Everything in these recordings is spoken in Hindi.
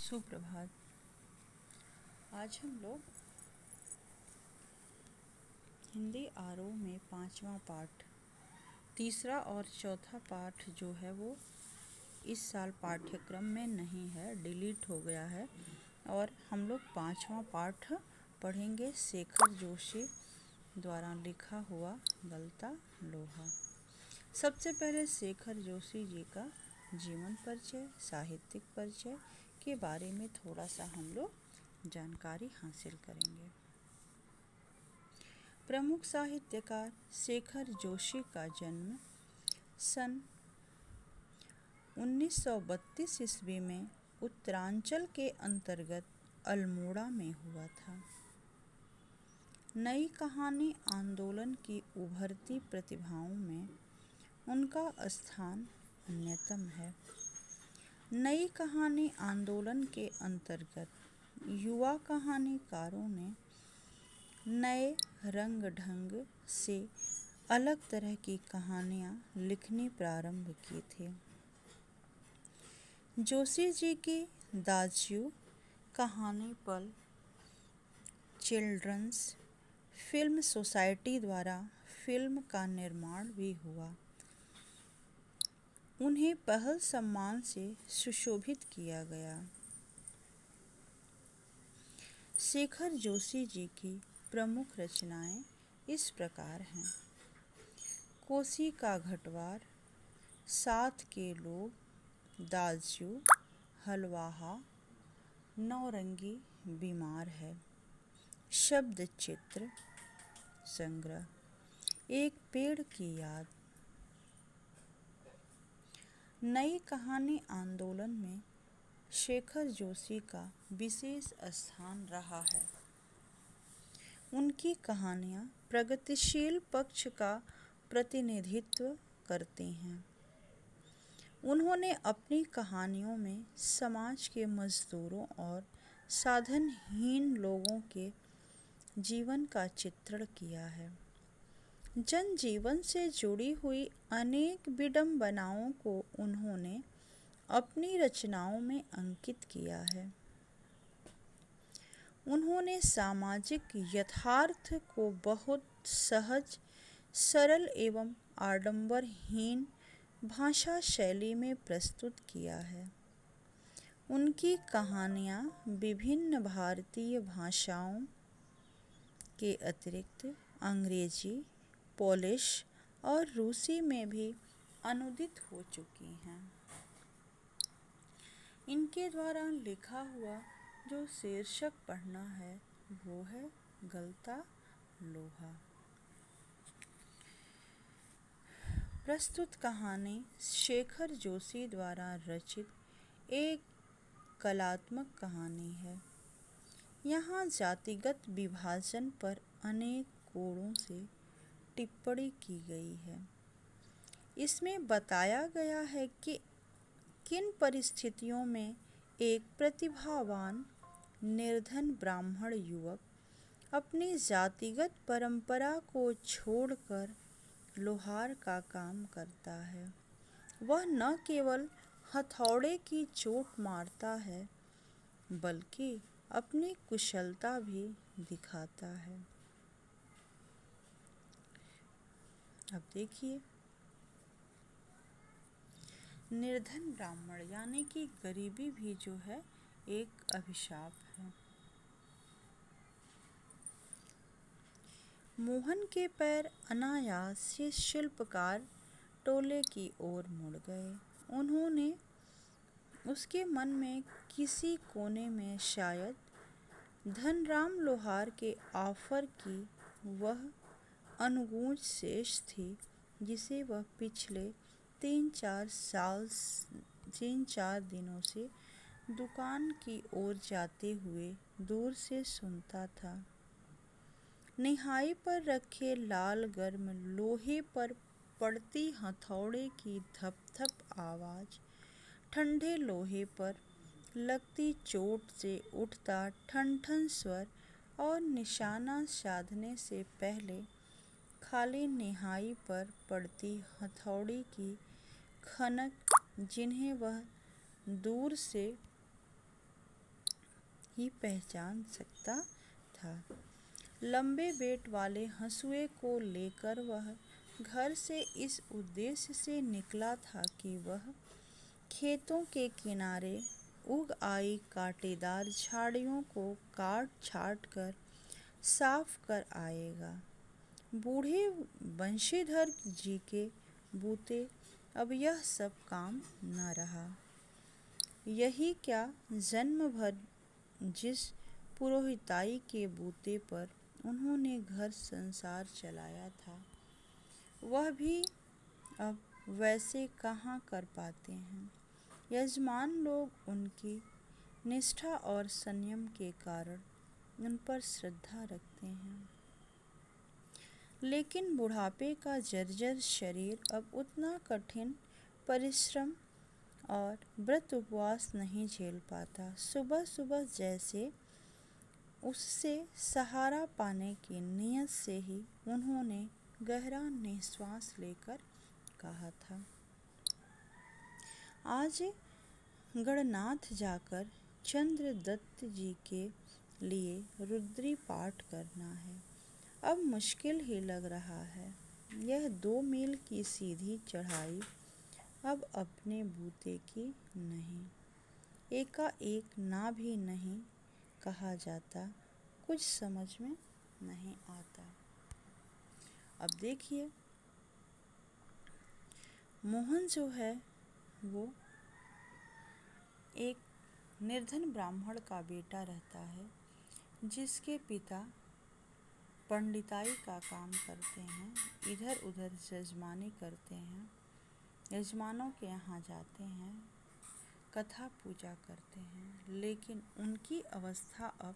सुप्रभात। आज हम लोग हिंदी आरोह में 5वां पाठ, तीसरा और चौथा पाठ जो है वो इस साल पाठ्यक्रम में नहीं है, डिलीट हो गया है और हम लोग 5वां पाठ पढ़ेंगे शेखर जोशी द्वारा लिखा हुआ गलता लोहा। सबसे पहले शेखर जोशी जी का जीवन परिचय, साहित्यिक परिचय के बारे में थोड़ा सा हम लोग जानकारी हासिल करेंगे। प्रमुख साहित्यकार शेखर जोशी का जन्म सन 1932 ईस्वी में उत्तरांचल के अंतर्गत अल्मोड़ा में हुआ था। नई कहानी आंदोलन की उभरती प्रतिभाओं में उनका स्थान अन्यतम है। नई कहानी आंदोलन के अंतर्गत युवा कहानीकारों ने नए रंग ढंग से अलग तरह की कहानियाँ लिखनी प्रारंभ की थी। जोशी जी की दास्यु कहानी पर चिल्ड्रंस फिल्म सोसाइटी द्वारा फिल्म का निर्माण भी हुआ। उन्हें पहल सम्मान से सुशोभित किया गया। शेखर जोशी जी की प्रमुख रचनाएं इस प्रकार हैं: कोसी का घटवार, साथ के लोग, दास्यु, हलवाहा, नौरंगी बीमार है, शब्द चित्र संग्रह, एक पेड़ की याद। नई कहानी आंदोलन में शेखर जोशी का विशेष स्थान रहा है। उनकी कहानियाँ प्रगतिशील पक्ष का प्रतिनिधित्व करती हैं। उन्होंने अपनी कहानियों में समाज के मजदूरों और साधनहीन लोगों के जीवन का चित्रण किया है। जनजीवन से जुड़ी हुई अनेक विडंबनाओं को उन्होंने अपनी रचनाओं में अंकित किया है। उन्होंने सामाजिक यथार्थ को बहुत सहज, सरल एवं आडंबरहीन भाषा शैली में प्रस्तुत किया है। उनकी कहानियाँ विभिन्न भारतीय भाषाओं के अतिरिक्त अंग्रेजी, पोलिश और रूसी में भी अनुदित हो चुकी हैं। इनके द्वारा लिखा हुआ जो शीर्षक पढ़ना है वो है गलता लोहा। प्रस्तुत कहानी शेखर जोशी द्वारा रचित एक कलात्मक कहानी है। यहाँ जातिगत विभाजन पर अनेक कोणों से टिप्पणी की गई है। इसमें बताया गया है कि किन परिस्थितियों में एक प्रतिभावान निर्धन ब्राह्मण युवक अपनी जातिगत परंपरा को छोड़कर लोहार का काम करता है। वह न केवल हथौड़े की चोट मारता है बल्कि अपनी कुशलता भी दिखाता है। अब देखिए, निर्धन ब्राह्मण यानी कि गरीबी भी जो है एक अभिशाप है। मोहन के पैर अनायास से शिल्पकार टोले की ओर मुड़ गए। उन्होंने उसके मन में किसी कोने में शायद धनराम लोहार के ऑफर की वह अनुगूंज शेष थी जिसे वह पिछले 3-4 दिनों से दुकान की ओर जाते हुए दूर से सुनता था। निहाई पर रखे लाल गर्म लोहे पर पड़ती हथौड़े की धप धप आवाज, ठंडे लोहे पर लगती चोट से उठता ठन ठन स्वर और निशाना साधने से पहले खाली निहाई पर पड़ती हथौड़ी की खनक, जिन्हें वह दूर से ही पहचान सकता था। लंबे बेट वाले हंसुए को लेकर वह घर से इस उद्देश्य से निकला था कि वह खेतों के किनारे उग आई कांटेदार झाड़ियों को काट छाट कर साफ कर आएगा। बूढ़े बंशीधर जी के बूते अब यह सब काम न रहा। यही क्या, जन्म भर जिस पुरोहिताई के बूते पर उन्होंने घर संसार चलाया था, वह भी अब वैसे कहाँ कर पाते हैं। यजमान लोग उनकी निष्ठा और संयम के कारण उन पर श्रद्धा रखते हैं, लेकिन बुढ़ापे का जर्जर शरीर अब उतना कठिन परिश्रम और व्रत उपवास नहीं झेल पाता। सुबह सुबह जैसे उससे सहारा पाने की नीयत से ही उन्होंने गहरा निश्वास लेकर कहा था, आज गणनाथ जाकर चंद्रदत्त जी के लिए रुद्री पाठ करना है। अब मुश्किल ही लग रहा है। यह 2 मील की सीधी चढ़ाई अब अपने बूते की नहीं। एकाएक ना भी नहीं कहा जाता, कुछ समझ में नहीं आता। अब देखिए, मोहन जो है वो एक निर्धन ब्राह्मण का बेटा रहता है, जिसके पिता पंडिताई का काम करते हैं, इधर उधर जजमानी करते हैं, यजमानों के यहाँ जाते हैं, कथा पूजा करते हैं, लेकिन उनकी अवस्था अब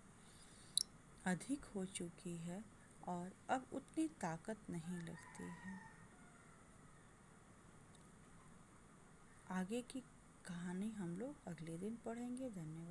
अधिक हो चुकी है और अब उतनी ताकत नहीं लगती है। आगे की कहानी हम लोग अगले दिन पढ़ेंगे। धन्यवाद।